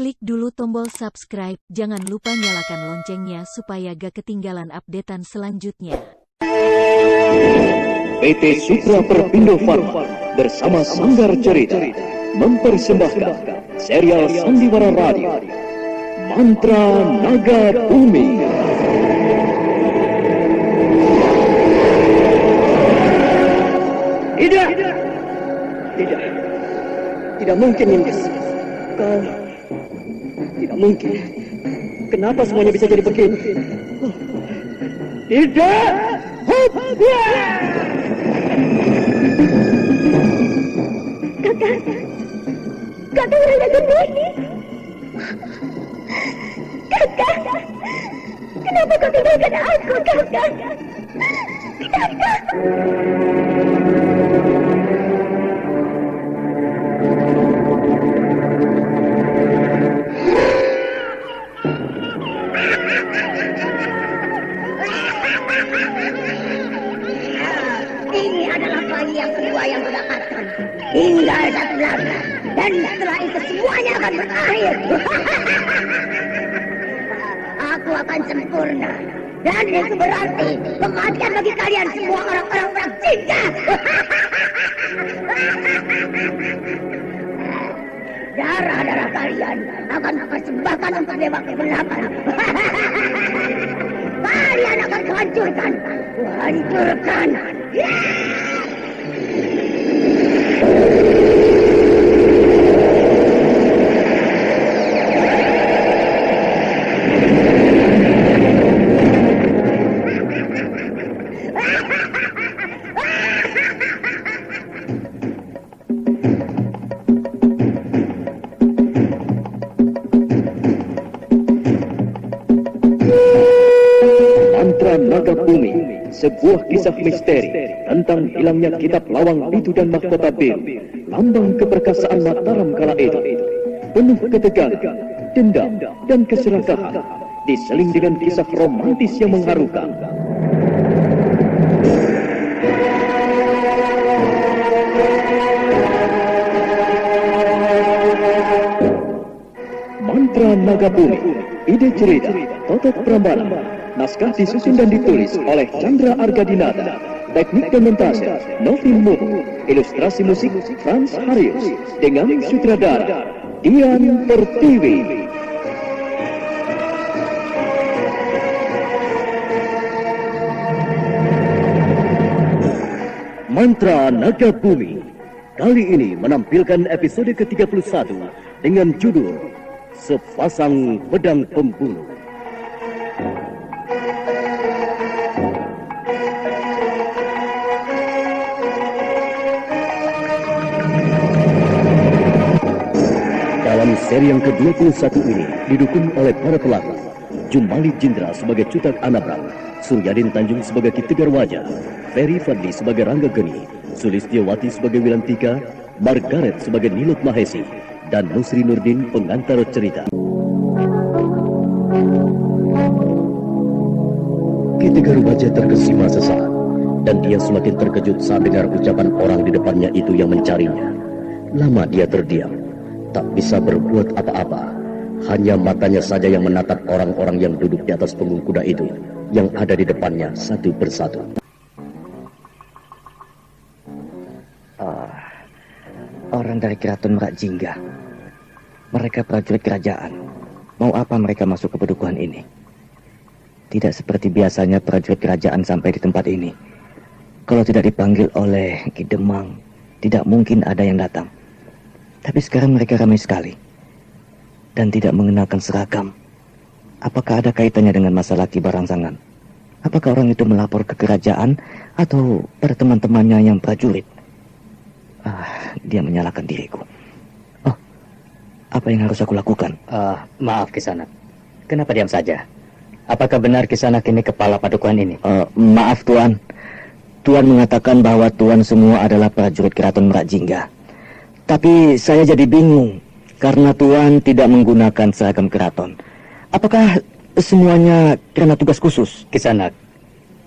Klik dulu tombol subscribe, jangan lupa nyalakan loncengnya supaya gak ketinggalan updatean selanjutnya. PT Sutra Perpindo Farma bersama Sanggar Cerita mempersembahkan serial Sandiwara Radio Mantra Naga Bumi. Tidak mungkin, Nimbus. Kau tidak mungkin. Kenapa semuanya bisa jadi begini? Tidak. Kakak Rana Geni. Kakak, kenapa kau tinggalkan aku, kakak? Kakak. Ini adalah bayi yang kedua yang kudapatkan. Tinggal satu lagi. Dan setelah itu semuanya akan berakhir. Aku akan sempurna. Dan itu berarti kematian bagi kalian semua orang-orang bercinta. Darah-darah kalian akan kupersembahkan untuk Dewa Kegelapan. Kalian akan kuhancurkan. Kuhancurkan. Mantra Naga Bumi, sebuah kisah misteri tentang hilangnya kitab lawang itu dan mahkota Bir, lambang keperkasaan Mataram kala itu. Penuh ketegangan, dendam, dan keserakahan, diseling dengan kisah romantis yang mengharukan. Mantra Naga Bumi, ide cerita Totot Prambanan, naskah disusun dan ditulis oleh Chandra Argadinata, teknik dan montase Novin Muhu, ilustrasi musik Frans Harius, dengan sutradara Dian Pertiwi. Mantra Naga Bumi kali ini menampilkan episode ke-31 dengan judul Sepasang Pedang Pembunuh. Dalam seri yang ke-21 ini didukung oleh para pelakon Jumali Jindra sebagai Cutak Anabrang, Suryadin Tanjung sebagai Ki Tegar Wajah, Ferry Fadli sebagai Rangga Geni, Sulistiawati sebagai Wilantika, Margaret sebagai Nilut Mahesi, dan Nusri Nurdin pengantar cerita. Ki Tegar Wajah terkesima sesaat, dan dia semakin terkejut saat dengar ucapan orang di depannya itu yang mencarinya. Lama dia terdiam, tak bisa berbuat apa-apa. Hanya matanya saja yang menatap orang-orang yang duduk di atas punggung kuda itu, yang ada di depannya satu persatu. Orang dari Keraton Merak Jingga. Mereka prajurit kerajaan. Mau apa mereka masuk ke pedukuhan ini? Tidak seperti biasanya prajurit kerajaan sampai di tempat ini. Kalau tidak dipanggil oleh Ki Demang, tidak mungkin ada yang datang. Tapi sekarang mereka ramai sekali. Dan tidak mengenakan seragam. Apakah ada kaitannya dengan masalah Ki Barangsangan? Apakah orang itu melapor ke kerajaan atau pada teman-temannya yang prajurit? Dia menyalahkan diriku. Oh, apa yang harus aku lakukan? Maaf Kisanak, kenapa diam saja? Apakah benar Kisanak ini kepala padukuhan ini? Maaf Tuan. Tuan mengatakan bahwa Tuan semua adalah prajurit Keraton Merak Jingga. Tapi saya jadi bingung karena Tuan tidak menggunakan seragam keraton. Apakah semuanya karena tugas khusus? Kisanak,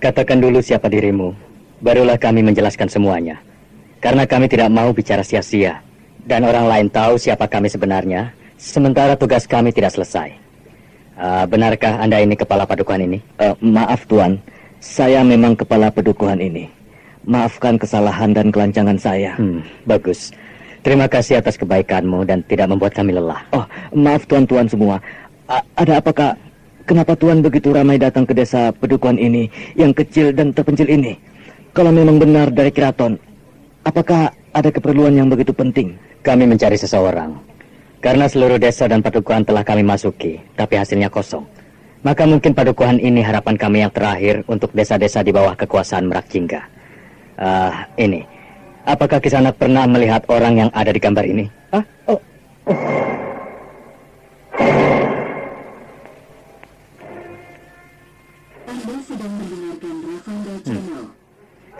katakan dulu siapa dirimu, barulah kami menjelaskan semuanya. Karena kami tidak mau bicara sia-sia. Dan orang lain tahu siapa kami sebenarnya. Sementara tugas kami tidak selesai. Benarkah Anda ini kepala padukuhan ini? Maaf Tuan, saya memang kepala padukuhan ini. Maafkan kesalahan dan kelancangan saya. Bagus. Terima kasih atas kebaikanmu dan tidak membuat kami lelah. Oh, maaf tuan-tuan semua. Ada apakah? Kenapa Tuan begitu ramai datang ke desa padukuhan ini yang kecil dan terpencil ini? Kalau memang benar dari keraton, apakah ada keperluan yang begitu penting? Kami mencari seseorang. Karena seluruh desa dan padukuhan telah kami masuki, tapi hasilnya kosong. Maka mungkin padukuhan ini harapan kami yang terakhir untuk desa-desa di bawah kekuasaan Merak Jingga. Ini, apakah Kisanak pernah melihat orang yang ada di gambar ini?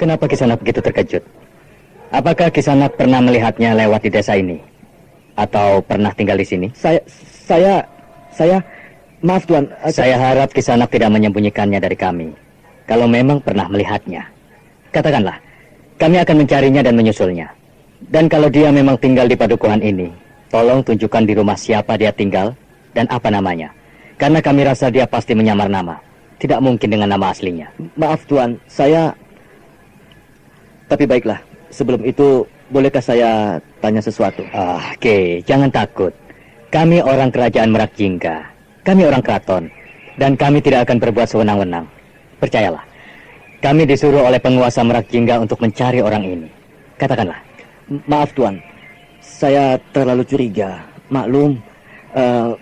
Kenapa Kisanak begitu terkejut? Apakah Kisanak pernah melihatnya lewat di desa ini? Atau pernah tinggal di sini? Saya, maaf Tuan. Saya harap Kisanak tidak menyembunyikannya dari kami. Kalau memang pernah melihatnya, katakanlah, kami akan mencarinya dan menyusulnya. Dan kalau dia memang tinggal di padukuhan ini, tolong tunjukkan di rumah siapa dia tinggal dan apa namanya. Karena kami rasa dia pasti menyamar nama. Tidak mungkin dengan nama aslinya. Maaf Tuan, saya... Tapi baiklah, sebelum itu, bolehkah saya tanya sesuatu? Oke, jangan takut. Kami orang kerajaan Merak Jingga. Kami orang keraton. Dan kami tidak akan berbuat sewenang-wenang. Percayalah. Kami disuruh oleh penguasa Merak Jingga untuk mencari orang ini. Katakanlah. Maaf Tuan, saya terlalu curiga. Maklum,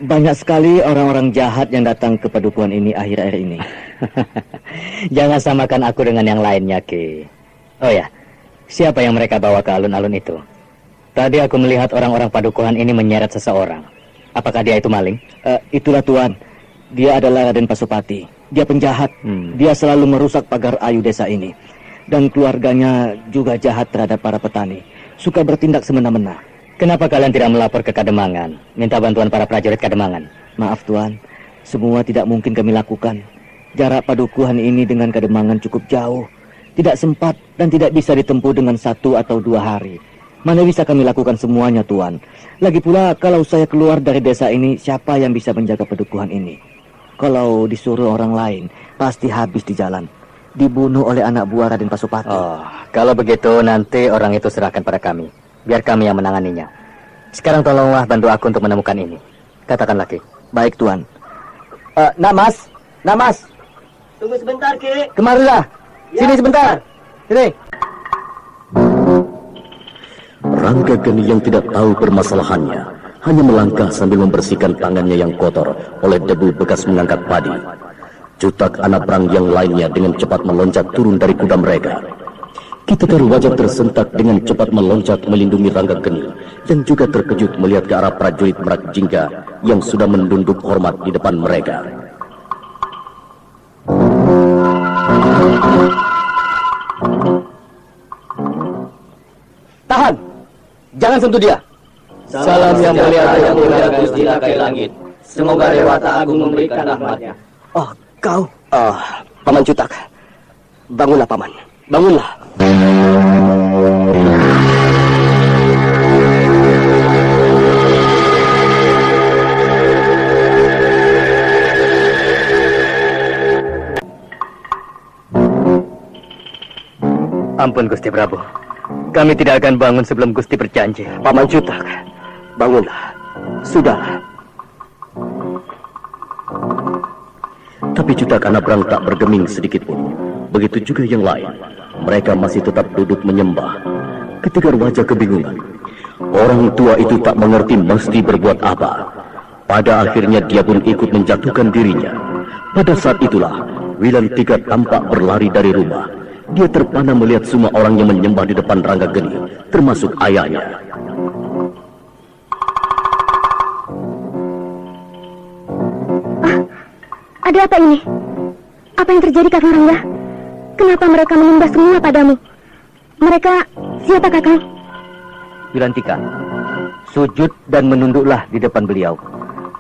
banyak sekali orang-orang jahat yang datang ke padukuhan ini akhir-akhir ini. Jangan samakan aku dengan yang lainnya, Ki. Oh ya, siapa yang mereka bawa ke alun-alun itu? Tadi aku melihat orang-orang padukuhan ini menyeret seseorang. Apakah dia itu maling? Itulah Tuan. Dia adalah Raden Pasopati. Dia penjahat. Dia selalu merusak pagar ayu desa ini. Dan keluarganya juga jahat terhadap para petani. Suka bertindak semena-mena. Kenapa kalian tidak melapor ke Kademangan? Minta bantuan para prajurit Kademangan? Maaf Tuan, semua tidak mungkin kami lakukan. Jarak padukuhan ini dengan Kademangan cukup jauh. Tidak sempat dan tidak bisa ditempuh dengan 1 atau 2 hari. Mana bisa kami lakukan semuanya, Tuan? Lagi pula, kalau saya keluar dari desa ini, siapa yang bisa menjaga padukuhan ini? Kalau disuruh orang lain, pasti habis di jalan. Dibunuh oleh anak buah Raden Pasopati. Oh, kalau begitu nanti orang itu serahkan pada kami. Biar kami yang menanganinya. Sekarang tolonglah bantu aku untuk menemukan ini. Katakan lagi. Baik, Tuan. Nak Mas. Tunggu sebentar, Ki. Kemarilah. Sini sebentar. Sini. Rangga Geni yang tidak tahu permasalahannya hanya melangkah sambil membersihkan tangannya yang kotor oleh debu bekas mengangkat padi. Cutak anak perang yang lainnya dengan cepat meloncat turun dari kuda mereka. Ki Tegar Wajah tersentak dengan cepat meloncat melindungi Rangga Geni yang juga terkejut melihat ke arah prajurit Merak Jingga yang sudah menunduk hormat di depan mereka. Tahan. Jangan sentuh dia. Salam yang mulia Gusti Rakai Langit. Semoga Dewata Agung memberikan rahmatnya. Oh, kau. Paman Cutak. Bangunlah, Paman. Bangunlah. Ampun Gusti Prabu. Kami tidak akan bangun sebelum Gusti berjanji. Paman Cutak, bangunlah. Sudahlah. Tapi Cutak anak perang tak bergeming sedikit pun. Begitu juga yang lain. Mereka masih tetap duduk menyembah. Ki Tegar Wajah kebingungan. Orang tua itu tak mengerti mesti berbuat apa. Pada akhirnya dia pun ikut menjatuhkan dirinya. Pada saat itulah Wilan Tiga tampak berlari dari rumah. Dia terpana melihat semua orang yang menyembah di depan Rangga Geni, termasuk ayahnya. Ada apa ini? Apa yang terjadi, Kakang Rangga? Kenapa mereka menyembah semua padamu? Mereka siapa, Kakang? Wilantika, sujud dan menunduklah di depan beliau.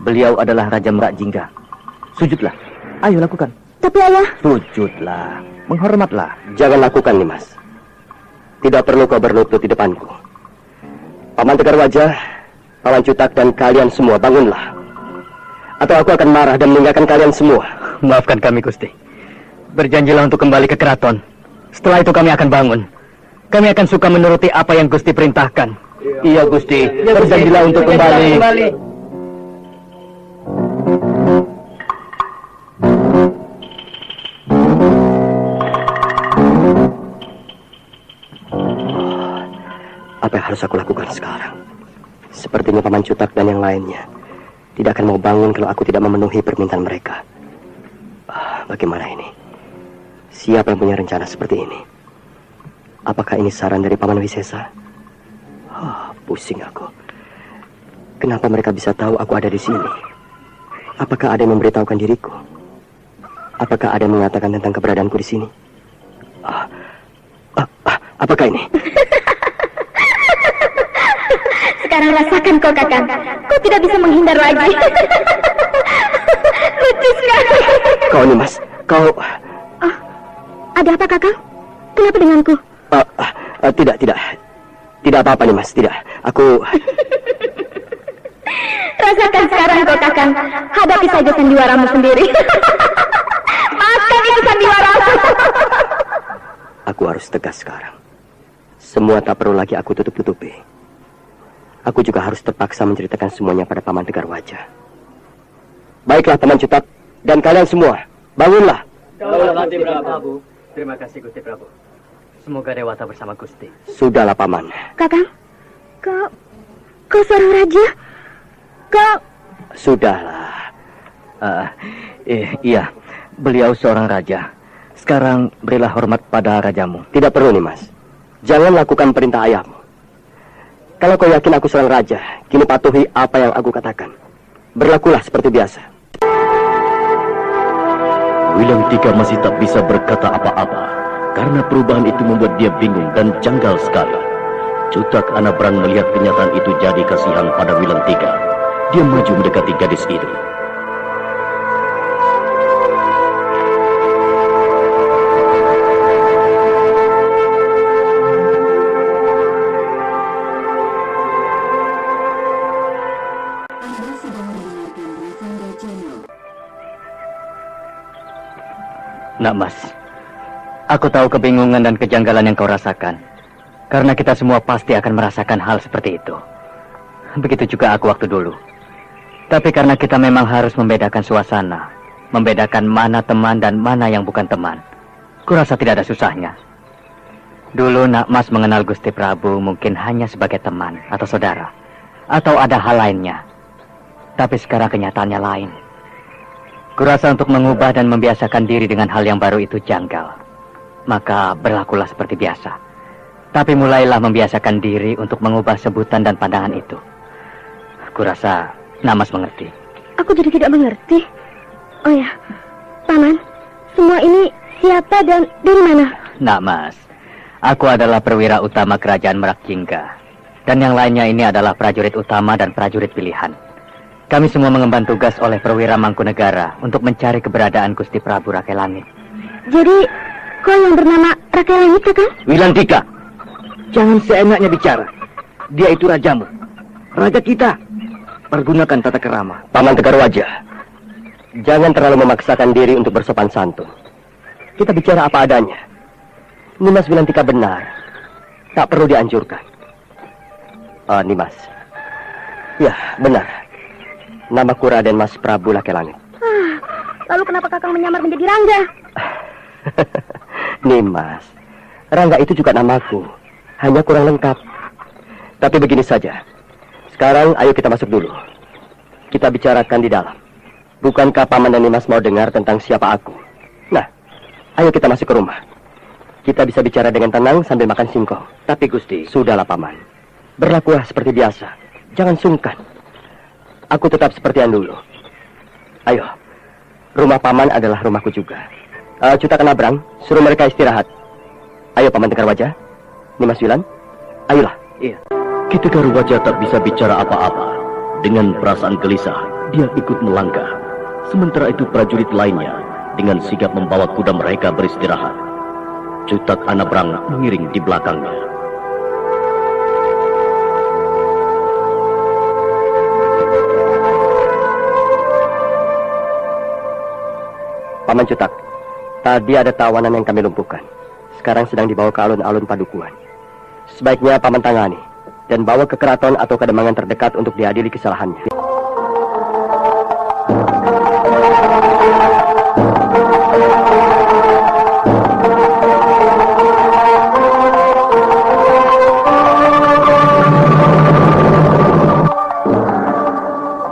Beliau adalah Raja Merak Jingga. Sujudlah. Ayo lakukan. Tapi ayah... Sujudlah. Menghormatlah. Jangan lakukan, Nimas. Tidak perlu kau berlutut di depanku. Paman Tegar Wajah, Paman Cutak dan kalian semua bangunlah. Atau aku akan marah dan meninggalkan kalian semua. Maafkan kami, Gusti. Berjanjilah untuk kembali ke keraton. Setelah itu kami akan bangun. Kami akan suka menuruti apa yang Gusti perintahkan. Iya, Gusti. Berjanjilah untuk kembali. Apa yang harus aku lakukan sekarang? Sepertinya Paman Cutak dan yang lainnya tidak akan mau bangun kalau aku tidak memenuhi permintaan mereka. Bagaimana ini? Siapa yang punya rencana seperti ini? Apakah ini saran dari Paman Wisesa? Pusing aku. Kenapa mereka bisa tahu aku ada di sini? Apakah ada yang memberitahukan diriku? Apakah ada yang mengatakan tentang keberadaanku di sini? Apakah ini? Sekarang rasakan kau, Kakang. Kau tidak bisa menghindar lagi. Lucu sekali. Kau nih, Mas. Kau... Ada apa, Kakang? Kenapa denganku? Tidak. Tidak apa-apa nih, Mas. Tidak. Aku... Rasakan sekarang kau, Kakang. Hadapi saja sandiwaramu sendiri. Maafkan itu sandiwaramu. Aku harus tegas sekarang. Semua tak perlu lagi aku tutup-tutupi. Aku juga harus terpaksa menceritakan semuanya pada Paman Tegar Wajah. Baiklah, Paman Cutak dan kalian semua, bangunlah. Prabu. Terima kasih, Gusti Prabu. Semoga Dewata bersama Gusti. Sudahlah, Paman. Kakang, kau seorang raja. Kau... Sudahlah. Iya, beliau seorang raja. Sekarang berilah hormat pada rajamu. Tidak perlu nih, Mas. Jangan lakukan perintah ayahmu. Kalau kau yakin aku seorang raja, kini patuhi apa yang aku katakan. Berlakulah seperti biasa. Wilantika masih tak bisa berkata apa-apa karena perubahan itu membuat dia bingung dan janggal sekali. Cutak Anabrang melihat kenyataan itu jadi kasihan pada Wilantika. Dia maju mendekati gadis itu. Nak Mas, aku tahu kebingungan dan kejanggalan yang kau rasakan. Karena kita semua pasti akan merasakan hal seperti itu. Begitu juga aku waktu dulu. Tapi karena kita memang harus membedakan suasana, membedakan mana teman dan mana yang bukan teman, kurasa tidak ada susahnya. Dulu Nak Mas mengenal Gusti Prabu mungkin hanya sebagai teman atau saudara, atau ada hal lainnya. Tapi sekarang kenyataannya lain. Kurasa untuk mengubah dan membiasakan diri dengan hal yang baru itu janggal. Maka berlakulah seperti biasa. Tapi mulailah membiasakan diri untuk mengubah sebutan dan pandangan itu. Kurasa Namas mengerti. Aku jadi tidak mengerti. Oh ya, Paman, semua ini siapa dan dari mana? Namas, aku adalah perwira utama kerajaan Merak Jingga. Dan yang lainnya ini adalah prajurit utama dan prajurit pilihan. Kami semua mengemban tugas oleh perwira Mangkunegara untuk mencari keberadaan Gusti Prabu Rakai Langit. Jadi, kau yang bernama Rakai Langit, Kakang? Wilantika, jangan seenaknya bicara. Dia itu rajamu, raja kita. Pergunakan tata kerama. Paman Tegar Wajah, jangan terlalu memaksakan diri untuk bersopan santun. Kita bicara apa adanya. Nimas Wilantika benar. Tak perlu dianjurkan. Nimas. Ya, benar. Namaku Raden Mas Prabu Rakai Langit. Lalu kenapa Kakang menyamar menjadi Rangga? Nimas, Rangga itu juga namaku. Hanya kurang lengkap. Tapi begini saja. Sekarang ayo kita masuk dulu. Kita bicarakan di dalam. Bukankah Paman dan Nimas mau dengar tentang siapa aku? Nah, ayo kita masuk ke rumah. Kita bisa bicara dengan tenang sambil makan singkong. Tapi Gusti, Sudahlah Paman. Berlakulah seperti biasa. Jangan sungkan. Aku tetap seperti yang dulu. Ayo. Rumah Paman adalah rumahku juga. Cutak Anabrang, suruh mereka istirahat. Ayo Paman Tegar Wajah. Nimas Wilan. Ayolah. iya. Ki Tegar Wajah tak bisa bicara apa-apa. Dengan perasaan gelisah, dia ikut melangkah. Sementara itu prajurit lainnya dengan sigap membawa kuda mereka beristirahat. Cutak Anabrang mengiring di belakangnya. Paman Cutak, tadi ada tawanan yang kami lumpuhkan. Sekarang sedang dibawa ke alun-alun Padukuhan. Sebaiknya Paman tangani dan bawa ke keraton atau kedemangan terdekat untuk diadili kesalahannya.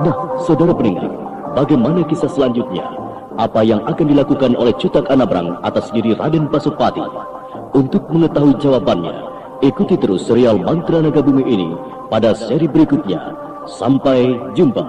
Nah, saudara pendengar, bagaimana kisah selanjutnya? Apa yang akan dilakukan oleh Cutak Anabrang atas diri Raden Pasopati? Untuk mengetahui jawabannya, ikuti terus serial Mantra Naga Bumi ini pada seri berikutnya. Sampai jumpa.